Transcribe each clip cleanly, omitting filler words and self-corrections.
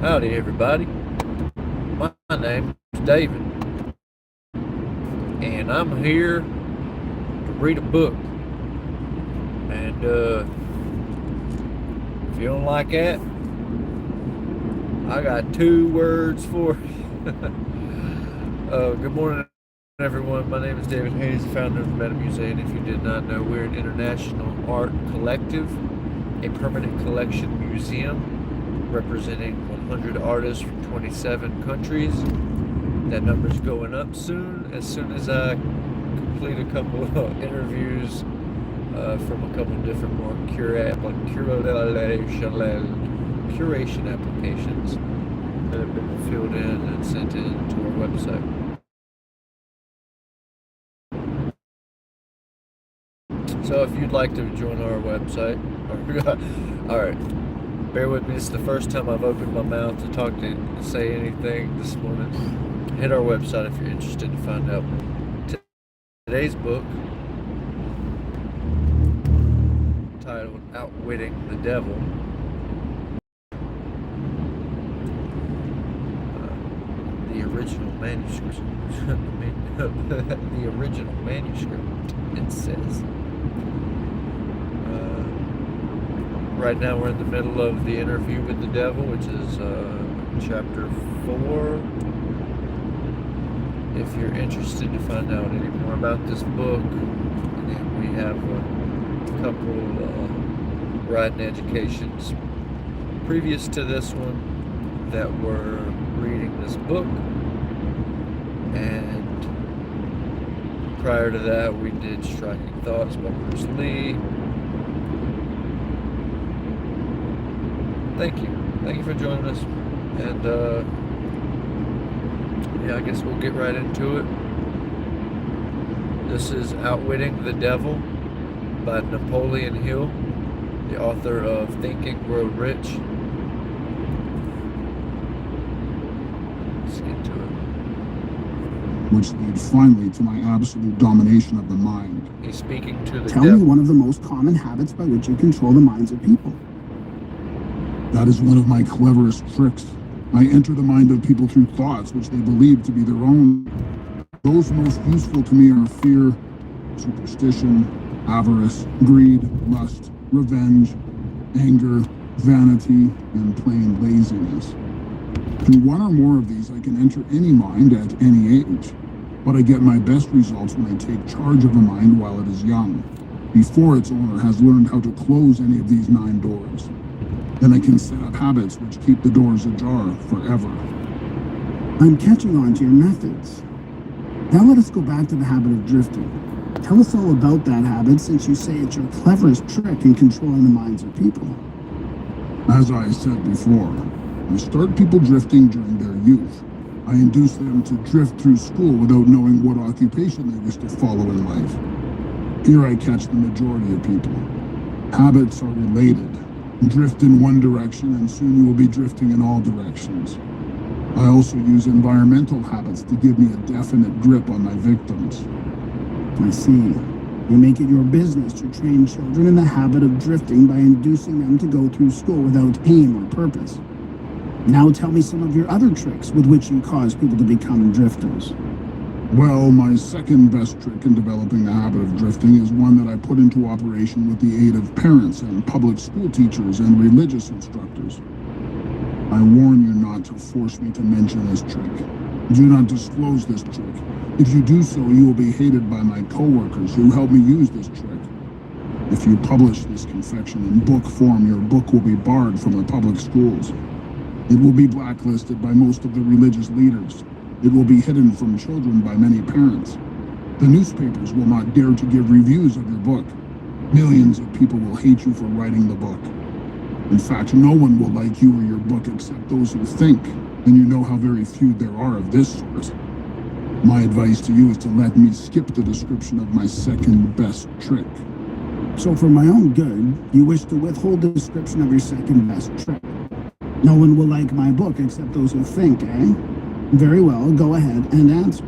Howdy, everybody. My name is David, and I'm here to read a book. And if you don't like that, I got two words for you. Good morning, everyone. My name is David Hayes, founder of the Meta Musee, and if you did not know, we're an international art collective, a permanent collection museum representing 100 artists from 27 countries. That number's going up soon as I complete a couple of interviews from a couple of different more curation applications that have been filled in and sent in to our website. So if you'd like to join our website, all right. Bear with me, this is the first time I've opened my mouth to say anything this morning. Hit our website if you're interested to find out. Today's book, titled Outwitting the Devil, the original manuscript, it says. Right now we're in the middle of the interview with the devil, which is chapter 4. If you're interested to find out any more about this book, and we have a couple RIDEZ educations previous to this one that were reading this book, and prior to that we did Striking Thoughts by Bruce Lee. Thank you for joining us, and I guess we'll get right into it. This is Outwitting the Devil by Napoleon Hill, the author of Think and Grow Rich. Let's get to it. Which lead finally to my absolute domination of the mind. He's speaking to the devil. Tell me one of the most common habits by which you control the minds of people. That is one of my cleverest tricks. I enter the mind of people through thoughts which they believe to be their own. Those most useful to me are fear, superstition, avarice, greed, lust, revenge, anger, vanity, and plain laziness. Through one or more of these, I can enter any mind at any age, but I get my best results when I take charge of a mind while it is young, before its owner has learned how to close any of these 9 doors. Then I can set up habits which keep the doors ajar forever. I'm catching on to your methods. Now let us go back to the habit of drifting. Tell us all about that habit, since you say it's your cleverest trick in controlling the minds of people. As I said before, I start people drifting during their youth. I induce them to drift through school without knowing what occupation they wish to follow in life. Here I catch the majority of people. Habits are related. Drift in one direction and soon you will be drifting in all directions. I also use environmental habits to give me a definite grip on my victims. I see. You make it your business to train children in the habit of drifting by inducing them to go through school without aim or purpose. Now tell me some of your other tricks with which you cause people to become drifters. Well, my second best trick in developing the habit of drifting is one that I put into operation with the aid of parents and public school teachers and religious instructors. I warn you not to force me to mention this trick. Do not disclose this trick. If you do so, you will be hated by my co-workers who help me use this trick. If you publish this confection in book form, your book will be barred from the public schools. It will be blacklisted by most of the religious leaders. It will be hidden from children by many parents. The newspapers will not dare to give reviews of your book. Millions of people will hate you for writing the book. In fact, no one will like you or your book except those who think, and you know how very few there are of this sort. My advice to you is to let me skip the description of my second best trick. So for my own good, you wish to withhold the description of your second best trick. No one will like my book except those who think, eh? Very well, go ahead and answer.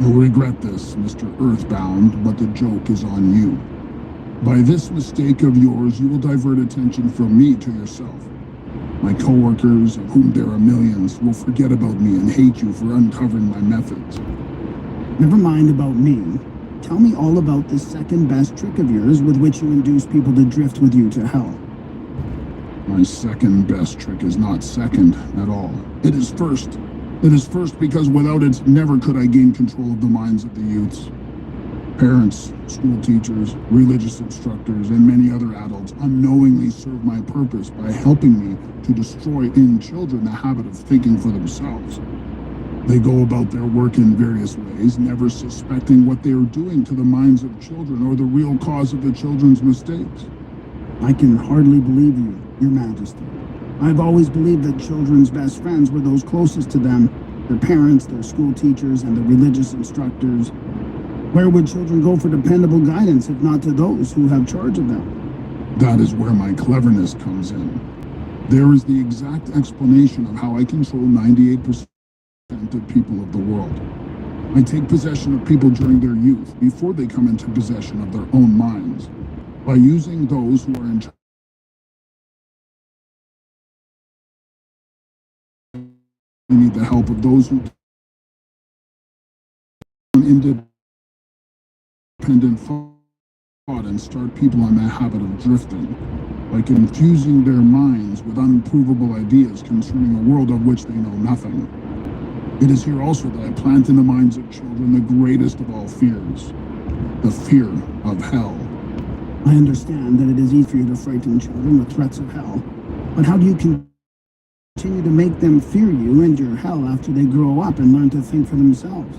You'll regret this, Mr. Earthbound, but the joke is on you. By this mistake of yours, you will divert attention from me to yourself. My coworkers, of whom there are millions, will forget about me and hate you for uncovering my methods. Never mind about me. Tell me all about this second best trick of yours with which you induce people to drift with you to hell. My second best trick is not second at all. It is first. It is first because without it, never could I gain control of the minds of the youths. Parents, school teachers, religious instructors, and many other adults unknowingly serve my purpose by helping me to destroy in children the habit of thinking for themselves. They go about their work in various ways, never suspecting what they are doing to the minds of children or the real cause of the children's mistakes. I can hardly believe you, Your Majesty. I've always believed that children's best friends were those closest to them, their parents, their school teachers, and the religious instructors. Where would children go for dependable guidance if not to those who have charge of them? That is where my cleverness comes in. There is the exact explanation of how I control 98% of people of the world. I take possession of people during their youth, before they come into possession of their own minds, by using those who are in charge. We need the help of those who independent thought and start people on that habit of drifting, by confusing their minds with unprovable ideas concerning a world of which they know nothing. It is here also that I plant in the minds of children the greatest of all fears, the fear of hell. I understand that it is easy for you to frighten children with threats of hell, but how do you continue to make them fear you and your hell after they grow up and learn to think for themselves?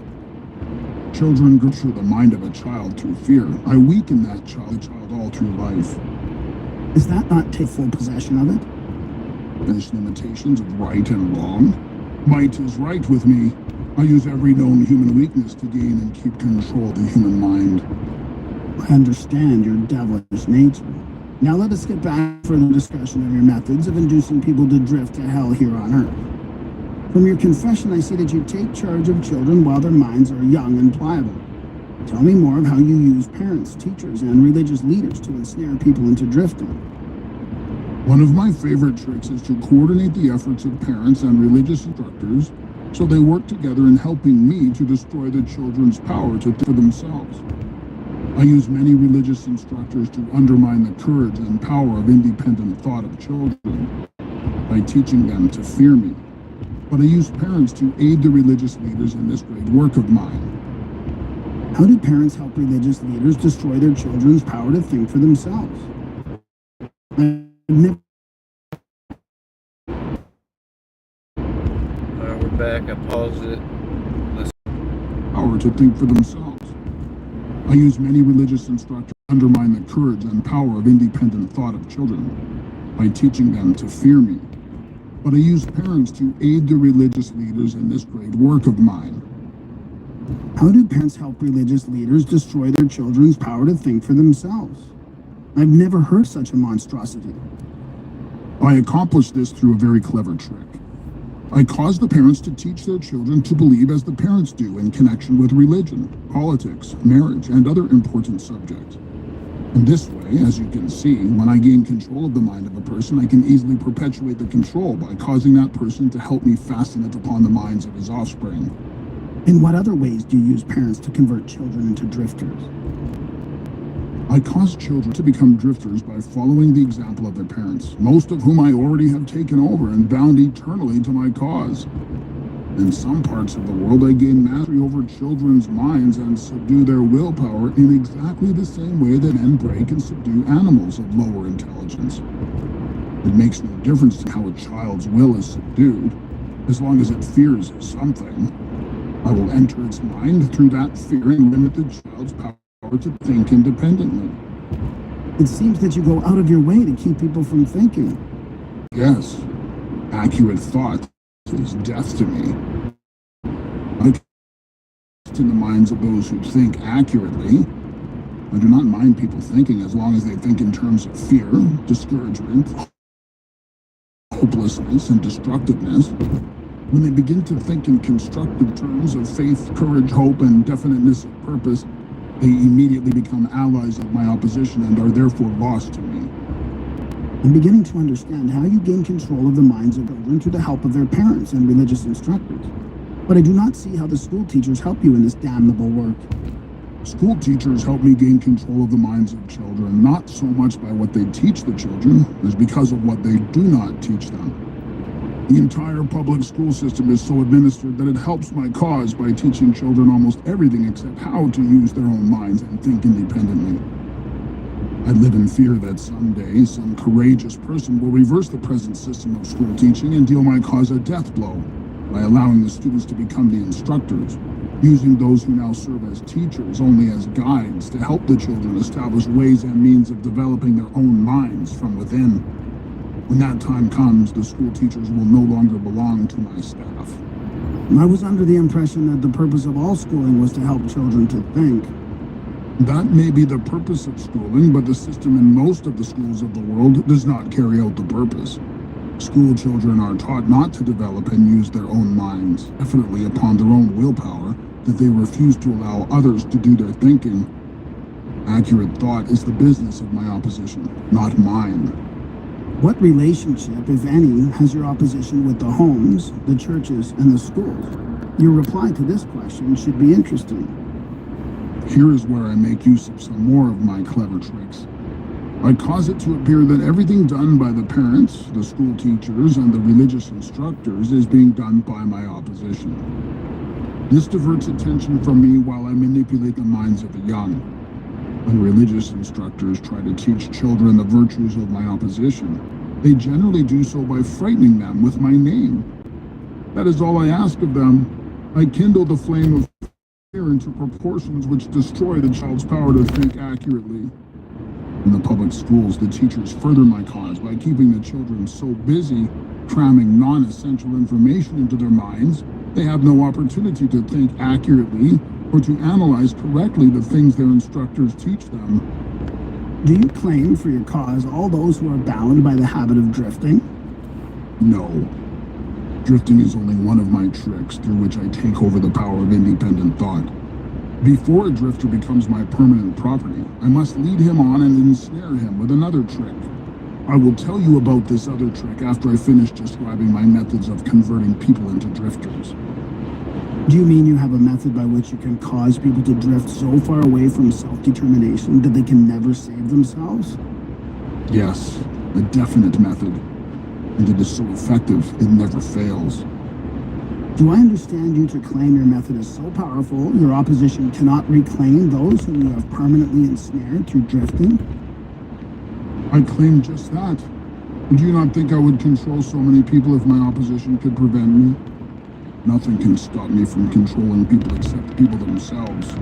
Children capture the mind of a child through fear. I weaken that child all through life. Is that not take full possession of it? There's limitations of right and wrong. Might is right with me. I use every known human weakness to gain and keep control of the human mind. I understand your devilish nature. Now let us get back for the discussion of your methods of inducing people to drift to hell here on Earth. From your confession, I see that you take charge of children while their minds are young and pliable. Tell me more of how you use parents, teachers, and religious leaders to ensnare people into drifting. One of my favorite tricks is to coordinate the efforts of parents and religious instructors so they work together in helping me to destroy the children's power to think for themselves. I use many religious instructors to undermine the courage and power of independent thought of children by teaching them to fear me. But I use parents to aid the religious leaders in this great work of mine. How do parents help religious leaders destroy their children's power to think for themselves? We're back. I paused it. Power to think for themselves. I use many religious instructors to undermine the courage and power of independent thought of children by teaching them to fear me. But I use parents to aid the religious leaders in this great work of mine. How do parents help religious leaders destroy their children's power to think for themselves? I've never heard such a monstrosity. I accomplish this through a very clever trick. I cause the parents to teach their children to believe as the parents do in connection with religion, politics, marriage, and other important subjects. In this way, as you can see, when I gain control of the mind of a person, I can easily perpetuate the control by causing that person to help me fasten it upon the minds of his offspring. In what other ways do you use parents to convert children into drifters? I cause children to become drifters by following the example of their parents, most of whom I already have taken over and bound eternally to my cause. In some parts of the world, I gain mastery over children's minds and subdue their willpower in exactly the same way that men break and subdue animals of lower intelligence. It makes no difference to how a child's will is subdued, as long as it fears something. I will enter its mind through that fear and limit the child's power to think independently. It seems that you go out of your way to keep people from thinking. Yes, accurate thought is death to me. I in the minds of those who think accurately. I do not mind people thinking as long as they think in terms of fear, discouragement, hopelessness, and destructiveness. When they begin to think in constructive terms of faith, courage, hope, and definiteness of purpose, they immediately become allies of my opposition and are therefore lost to me. I'm beginning to understand how you gain control of the minds of children through the help of their parents and religious instructors. But I do not see how the school teachers help you in this damnable work. School teachers help me gain control of the minds of children, not so much by what they teach the children, as because of what they do not teach them. The entire public school system is so administered that it helps my cause by teaching children almost everything except how to use their own minds and think independently. I live in fear that someday some courageous person will reverse the present system of school teaching and deal my cause a death blow by allowing the students to become the instructors, using those who now serve as teachers only as guides to help the children establish ways and means of developing their own minds from within. When that time comes, the school teachers will no longer belong to my staff. I was under the impression that the purpose of all schooling was to help children to think. That may be the purpose of schooling, but the system in most of the schools of the world does not carry out the purpose. School children are taught not to develop and use their own minds, definitely upon their own willpower, that they refuse to allow others to do their thinking. Accurate thought is the business of my opposition, not mine. What relationship, if any, has your opposition with the homes, the churches, and the schools? Your reply to this question should be interesting. Here is where I make use of some more of my clever tricks. I cause it to appear that everything done by the parents, the school teachers, and the religious instructors is being done by my opposition. This diverts attention from me while I manipulate the minds of the young. When religious instructors try to teach children the virtues of my opposition, they generally do so by frightening them with my name. That is all I ask of them. I kindle the flame of fear into proportions which destroy the child's power to think accurately. In the public schools, the teachers further my cause by keeping the children so busy cramming non-essential information into their minds, they have no opportunity to think accurately or to analyze correctly the things their instructors teach them. Do you claim for your cause all those who are bound by the habit of drifting? No. Drifting is only one of my tricks through which I take over the power of independent thought. Before a drifter becomes my permanent property, I must lead him on and ensnare him with another trick. I will tell you about this other trick after I finish describing my methods of converting people into drifters. Do you mean you have a method by which you can cause people to drift so far away from self-determination that they can never save themselves? Yes, a definite method. And it is so effective, it never fails. Do I understand you to claim your method is so powerful, your opposition cannot reclaim those whom you have permanently ensnared through drifting? I claim just that. Do you not think I would control so many people if my opposition could prevent me? Nothing can stop me from controlling people except people themselves.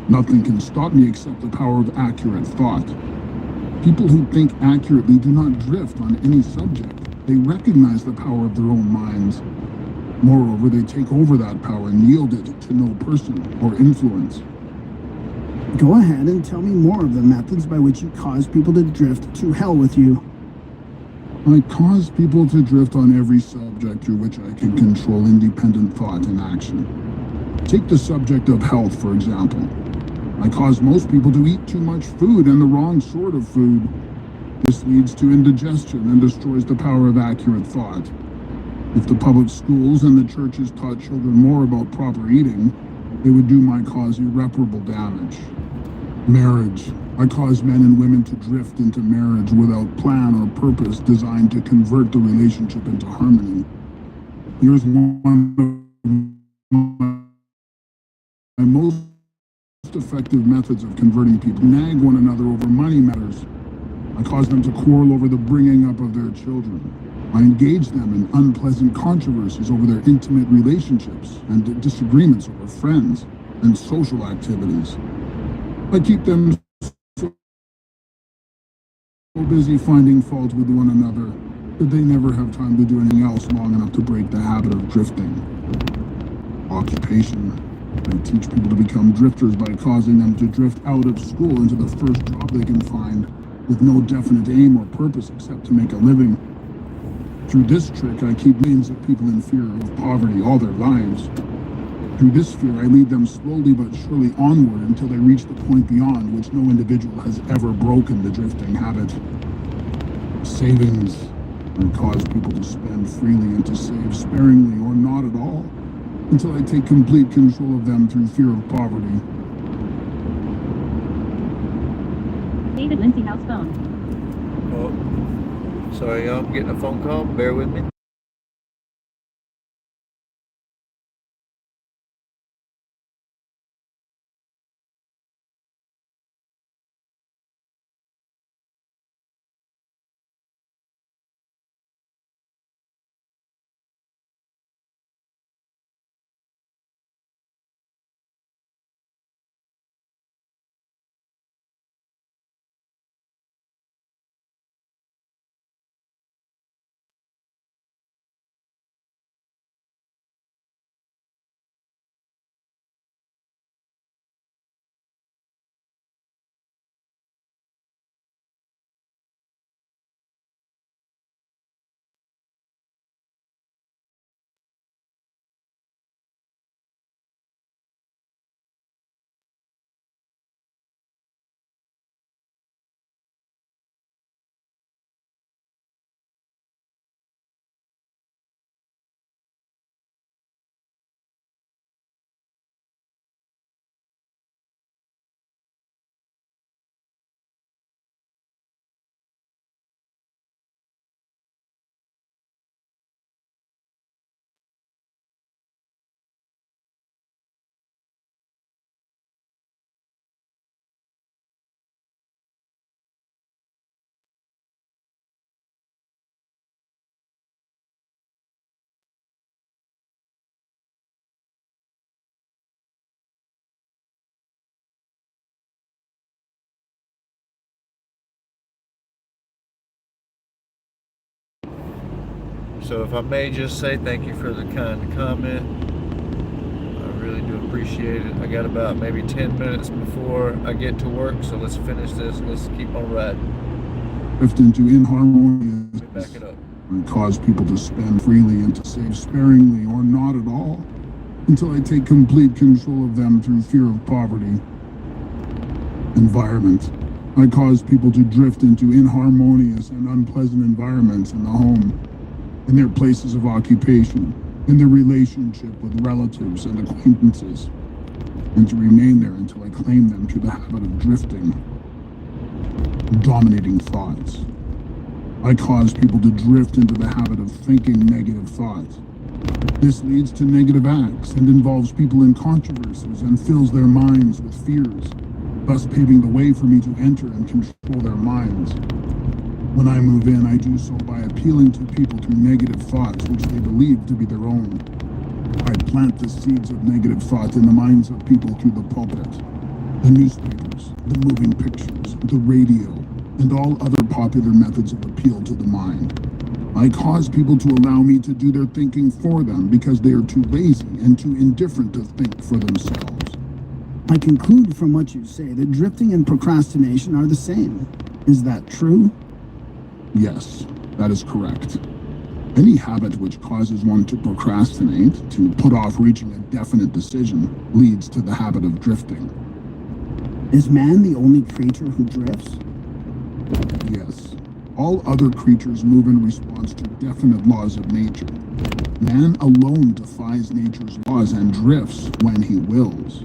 Nothing can stop me except the power of accurate thought. People who think accurately do not drift on any subject. They recognize the power of their own minds. Moreover, they take over that power and yield it to no person or influence. Go ahead and tell me more of the methods by which you cause people to drift to hell with you. I cause people to drift on every subject through which I can control independent thought and action. Take the subject of health, for example. I cause most people to eat too much food and the wrong sort of food. This leads to indigestion and destroys the power of accurate thought. If the public schools and the churches taught children more about proper eating, they would do my cause irreparable damage. Marriage. I cause men and women to drift into marriage without plan or purpose designed to convert the relationship into harmony. Here's one of my most effective methods of converting people. Nag one another over money matters. I cause them to quarrel over the bringing up of their children. I engage them in unpleasant controversies over their intimate relationships and disagreements over friends and social activities. I keep them so busy finding fault with one another that they never have time to do anything else long enough to break the habit of drifting. Occupation. I teach people to become drifters by causing them to drift out of school into the first job they can find with no definite aim or purpose except to make a living. Through this trick, I keep millions of people in fear of poverty all their lives. Through this fear, I lead them slowly but surely onward until they reach the point beyond which no individual has ever broken the drifting habit. Savings. I cause people to spend freely and to save sparingly or not at all until I take complete control of them through fear of poverty. David Lindsay house phone. Oh, sorry, y'all. I'm getting a phone call. Bear with me. So if I may just say thank you for the kind comment. I really do appreciate it. I got about maybe 10 minutes before I get to work, so let's finish this. Let's keep on riding. Drift into inharmonious. Let me back it up. I cause people to spend freely and to save sparingly or not at all until I take complete control of them through fear of poverty. Environment. I cause people to drift into inharmonious and unpleasant environments in the home, in their places of occupation, in their relationship with relatives and acquaintances, and to remain there until I claim them through the habit of drifting. Dominating thoughts. I cause people to drift into the habit of thinking negative thoughts. This leads to negative acts and involves people in controversies and fills their minds with fears, thus paving the way for me to enter and control their minds. When I move in, I do so by appealing to people through negative thoughts which they believe to be their own. I plant the seeds of negative thought in the minds of people through the pulpit, the newspapers, the moving pictures, the radio, and all other popular methods of appeal to the mind. I cause people to allow me to do their thinking for them because they are too lazy and too indifferent to think for themselves. I conclude from what you say that drifting and procrastination are the same. Is that true? Yes, that is correct. Any habit which causes one to procrastinate, to put off reaching a definite decision, leads to the habit of drifting. Is man the only creature who drifts? Yes. All other creatures move in response to definite laws of nature. Man alone defies nature's laws and drifts when he wills.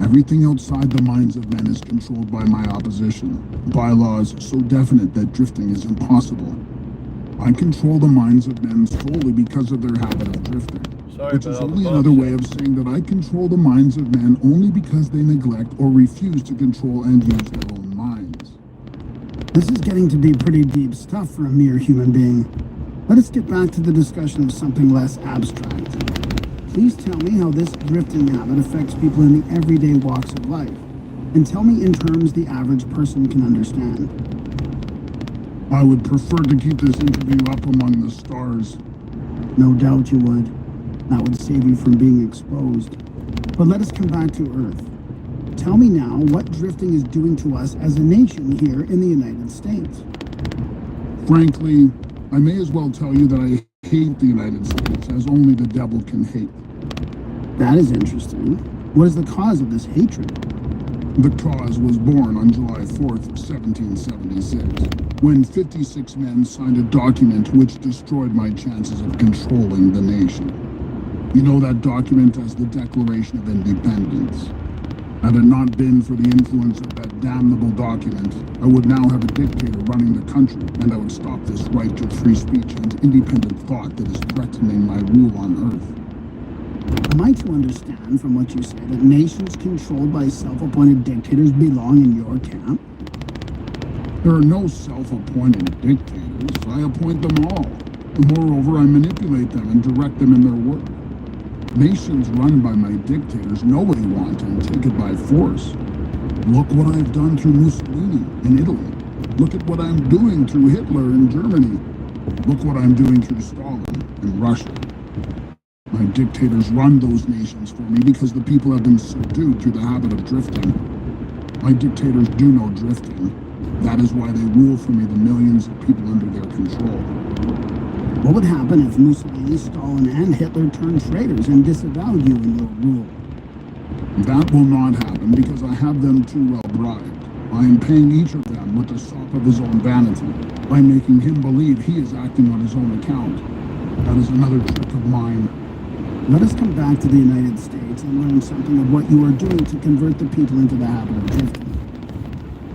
Everything outside the minds of men is controlled by my opposition, by laws so definite that drifting is impossible. I control the minds of men solely because of their habit of drifting, which is only another way of saying that I control the minds of men only because they neglect or refuse to control and use their own minds. This is getting to be pretty deep stuff for a mere human being. Let us get back to the discussion of something less abstract. Please tell me how this drifting habit affects people in the everyday walks of life, and tell me in terms the average person can understand. I would prefer to keep this interview up among the stars. No doubt you would. That would save you from being exposed. But let us come back to Earth. Tell me now what drifting is doing to us as a nation here in the United States. Frankly, I may as well tell you that I hate the United States as only the devil can hate. That is interesting. What is the cause of this hatred? The cause was born on July 4th, 1776, when 56 men signed a document which destroyed my chances of controlling the nation. You know that document as the Declaration of Independence. Had it not been for the influence of that damnable document, I would now have a dictator running the country, and I would stop this right to free speech and independent thought that is threatening my rule on earth. Am I to understand from what you say that nations controlled by self-appointed dictators belong in your camp? There are no self-appointed dictators. I appoint them all. Moreover, I manipulate them and direct them in their work. Nations run by my dictators know what they want and take it by force. Look what I've done through Mussolini in Italy. Look at what I'm doing through Hitler in Germany. Look what I'm doing through Stalin in Russia. My dictators run those nations for me because the people have been subdued through the habit of drifting. My dictators do no drifting. That is why they rule for me the millions of people under their control. What would happen if Mussolini, Stalin, and Hitler turned traitors and disavowed you in your rule? That will not happen because I have them too well bribed. I am paying each of them with the sop of his own vanity, by making him believe he is acting on his own account. That is another trick of mine. Let us come back to the United States and learn something of what you are doing to convert the people into the habit of drifting.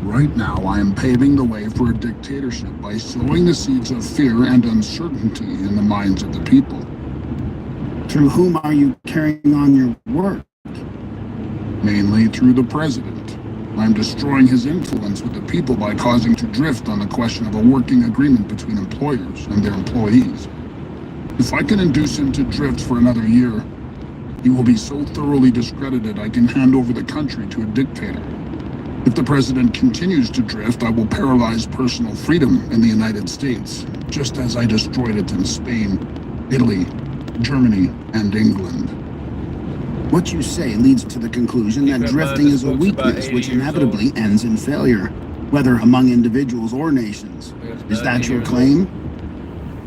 Right now, I am paving the way for a dictatorship by sowing the seeds of fear and uncertainty in the minds of the people. Through whom are you carrying on your work? Mainly through the president. I'm destroying his influence with the people by causing to drift on the question of a working agreement between employers and their employees. If I can induce him to drift for another year, he will be so thoroughly discredited I can hand over the country to a dictator. If the president continues to drift, I will paralyze personal freedom in the United States, just as I destroyed it in Spain, Italy, Germany, and England. What you say leads to the conclusion that drifting is a weakness which inevitably ends in failure, whether among individuals or nations. Is that your claim?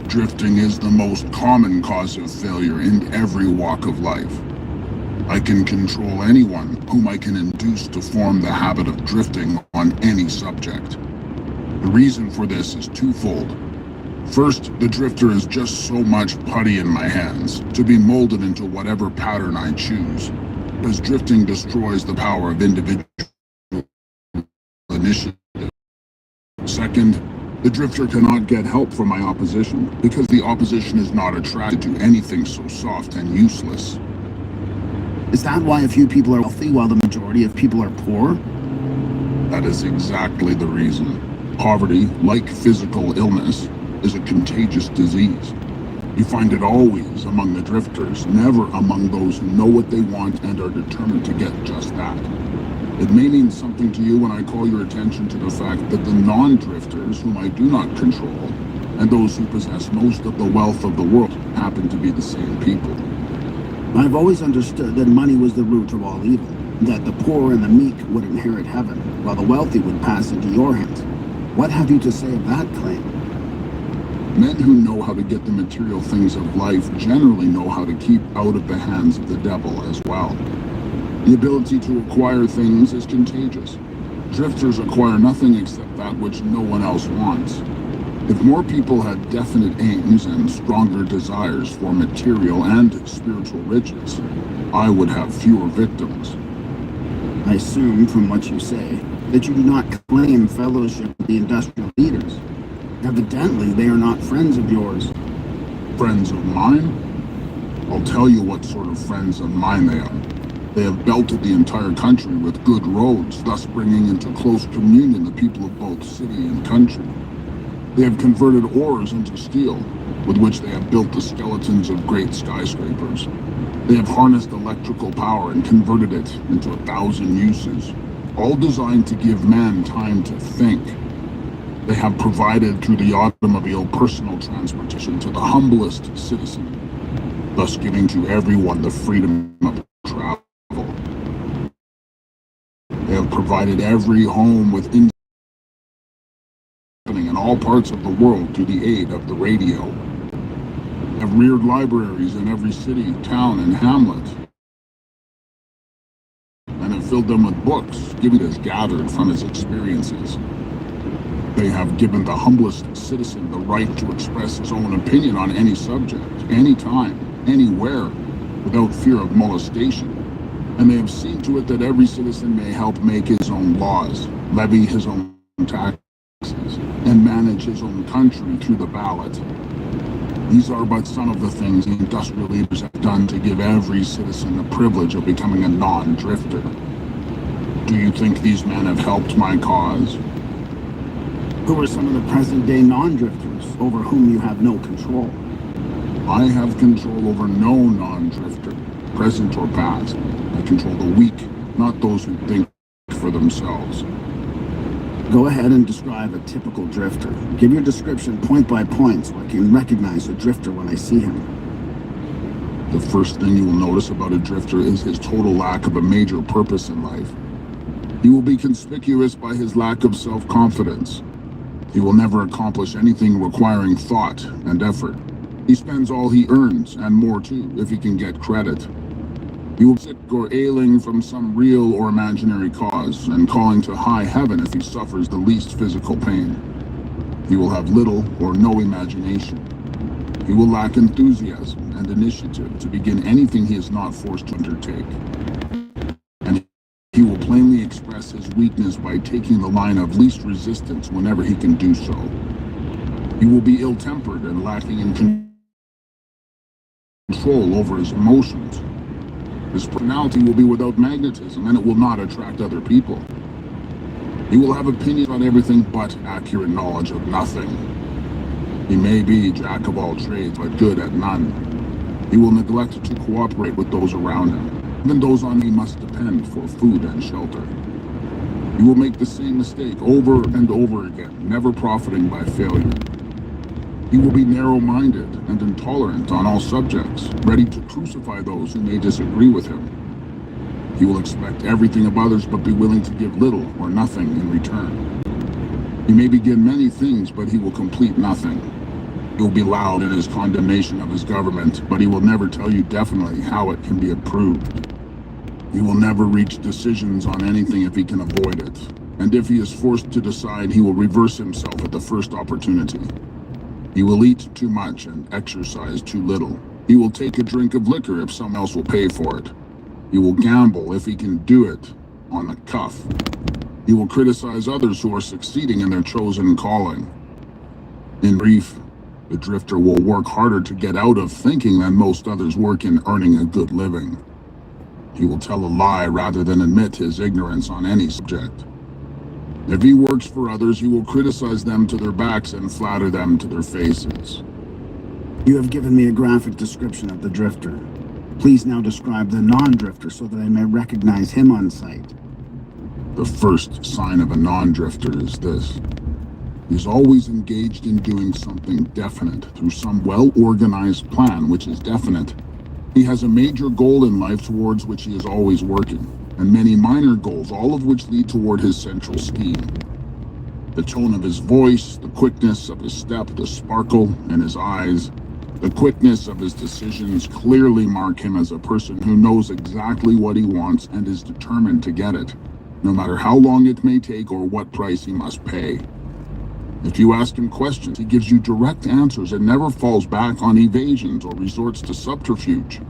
Drifting is the most common cause of failure in every walk of life. I can control anyone whom I can induce to form the habit of drifting on any subject. The reason for this is twofold. First, the drifter is just so much putty in my hands to be molded into whatever pattern I choose, as drifting destroys the power of individual initiative. Second, the drifter cannot get help from my opposition because the opposition is not attracted to anything so soft and useless. Is that why a few people are wealthy while the majority of people are poor? That is exactly the reason. Poverty, like physical illness, is a contagious disease. You find it always among the drifters, never among those who know what they want and are determined to get just that. It may mean something to you when I call your attention to the fact that the non-drifters, whom I do not control, and those who possess most of the wealth of the world happen to be the same people. I've always understood that money was the root of all evil, that the poor and the meek would inherit heaven, while the wealthy would pass into your hands. What have you to say of that claim? Men who know how to get the material things of life generally know how to keep out of the hands of the devil as well. The ability to acquire things is contagious. Drifters acquire nothing except that which no one else wants. If more people had definite aims and stronger desires for material and spiritual riches, I would have fewer victims. I assume from what you say that you do not claim fellowship with the industrial leaders. Evidently, they are not friends of yours. Friends of mine? I'll tell you what sort of friends of mine they are. They have belted the entire country with good roads, thus bringing into close communion the people of both city and country. They have converted ores into steel, with which they have built the skeletons of great skyscrapers. They have harnessed electrical power and converted it into 1,000 uses, all designed to give man time to think. They have provided through the automobile personal transportation to the humblest citizen, thus giving to everyone the freedom of travel. They have provided every home with in all parts of the world through the aid of the radio. They have reared libraries in every city, town, and hamlet, and have filled them with books, giving as gathered from his experiences. They have given the humblest citizen the right to express his own opinion on any subject, anytime, anywhere, without fear of molestation. And they have seen to it that every citizen may help make his own laws, levy his own taxes, and manage his own country through the ballot. These are but some of the things the industrial leaders have done to give every citizen the privilege of becoming a non-drifter. Do you think these men have helped my cause? Who are some of the present-day non-drifters over whom you have no control? I have control over no non-drifter, present or past. I control the weak, not those who think for themselves. Go ahead and describe a typical drifter. Give your description point by point so I can recognize a drifter when I see him. The first thing you will notice about a drifter is his total lack of a major purpose in life. He will be conspicuous by his lack of self-confidence. He will never accomplish anything requiring thought and effort. He spends all he earns, and more too, if he can get credit. He will be sick or ailing from some real or imaginary cause, and calling to high heaven if he suffers the least physical pain. He will have little or no imagination. He will lack enthusiasm and initiative to begin anything he is not forced to undertake. And he will plainly express his weakness by taking the line of least resistance whenever he can do so. He will be ill-tempered and lacking in control over his emotions. His personality will be without magnetism, and it will not attract other people. He will have opinions on everything but accurate knowledge of nothing. He may be jack of all trades, but good at none. He will neglect to cooperate with those around him, even those on whom he must depend for food and shelter. He will make the same mistake over and over again, never profiting by failure. He will be narrow-minded and intolerant on all subjects, ready to crucify those who may disagree with him. He will expect everything of others but be willing to give little or nothing in return. He may begin many things, but he will complete nothing. He will be loud in his condemnation of his government, but he will never tell you definitely how it can be improved. He will never reach decisions on anything if he can avoid it, and if he is forced to decide, he will reverse himself at the first opportunity. He will eat too much and exercise too little. He will take a drink of liquor if someone else will pay for it. He will gamble if he can do it on the cuff. He will criticize others who are succeeding in their chosen calling. In brief, the drifter will work harder to get out of thinking than most others work in earning a good living. He will tell a lie rather than admit his ignorance on any subject. If he works for others, he will criticize them to their backs and flatter them to their faces. You have given me a graphic description of the drifter. Please now describe the non-drifter so that I may recognize him on sight. The first sign of a non-drifter is this. He's always engaged in doing something definite through some well-organized plan which is definite. He has a major goal in life towards which he is always working, and many minor goals, all of which lead toward his central scheme. The tone of his voice, the quickness of his step, the sparkle in his eyes, the quickness of his decisions clearly mark him as a person who knows exactly what he wants and is determined to get it, no matter how long it may take or what price he must pay. If you ask him questions, he gives you direct answers and never falls back on evasions or resorts to subterfuge.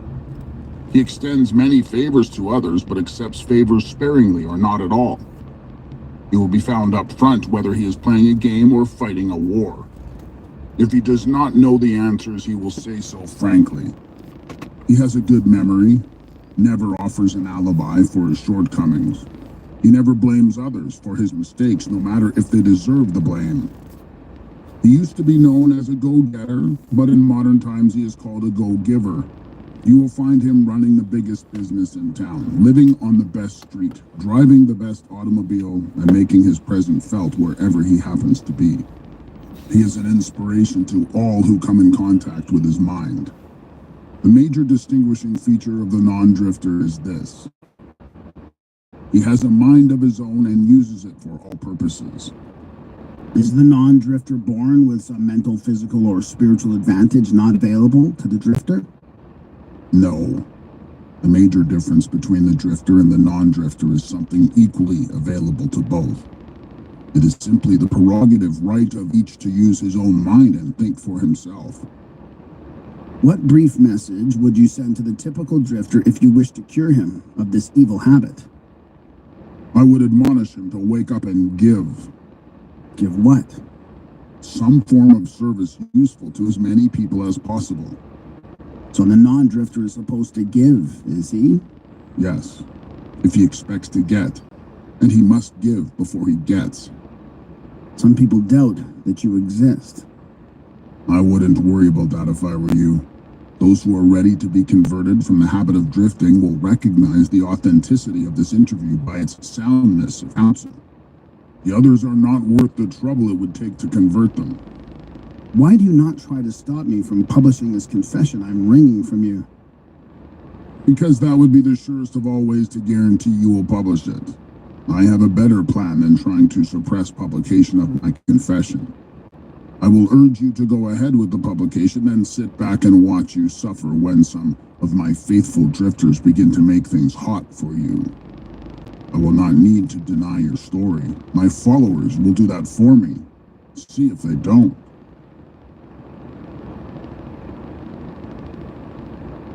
He extends many favors to others, but accepts favors sparingly or not at all. He will be found up front whether he is playing a game or fighting a war. If he does not know the answers, he will say so frankly. He has a good memory, never offers an alibi for his shortcomings. He never blames others for his mistakes, no matter if they deserve the blame. He used to be known as a go-getter, but in modern times he is called a go-giver. You will find him running the biggest business in town, living on the best street, driving the best automobile, and making his presence felt wherever he happens to be. He is an inspiration to all who come in contact with his mind. The major distinguishing feature of the non-drifter is this. He has a mind of his own and uses it for all purposes. Is the non-drifter born with some mental, physical, or spiritual advantage not available to the drifter? No. The major difference between the drifter and the non-drifter is something equally available to both. It is simply the prerogative right of each to use his own mind and think for himself. What brief message would you send to the typical drifter if you wish to cure him of this evil habit? I would admonish him to wake up and give. Give what? Some form of service useful to as many people as possible. So the non-drifter is supposed to give, is he? Yes, if he expects to get. And he must give before he gets. Some people doubt that you exist. I wouldn't worry about that if I were you. Those who are ready to be converted from the habit of drifting will recognize the authenticity of this interview by its soundness of counsel. The others are not worth the trouble it would take to convert them. Why do you not try to stop me from publishing this confession I'm wringing from you? Because that would be the surest of all ways to guarantee you will publish it. I have a better plan than trying to suppress publication of my confession. I will urge you to go ahead with the publication and sit back and watch you suffer when some of my faithful drifters begin to make things hot for you. I will not need to deny your story. My followers will do that for me. See if they don't.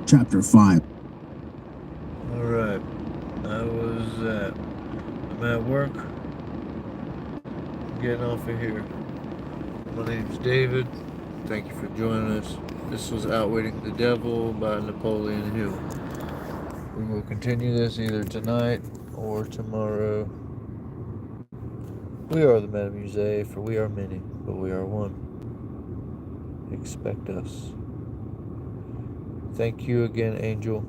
Chapter 5. Alright, I'm at work, getting off of here. My name's David, thank you for joining us. This was Outwitting the Devil by Napoleon Hill. We will continue this either tonight or tomorrow. We are the Meta Musee, for we are many, but we are one. Expect us. Thank you again, Angel.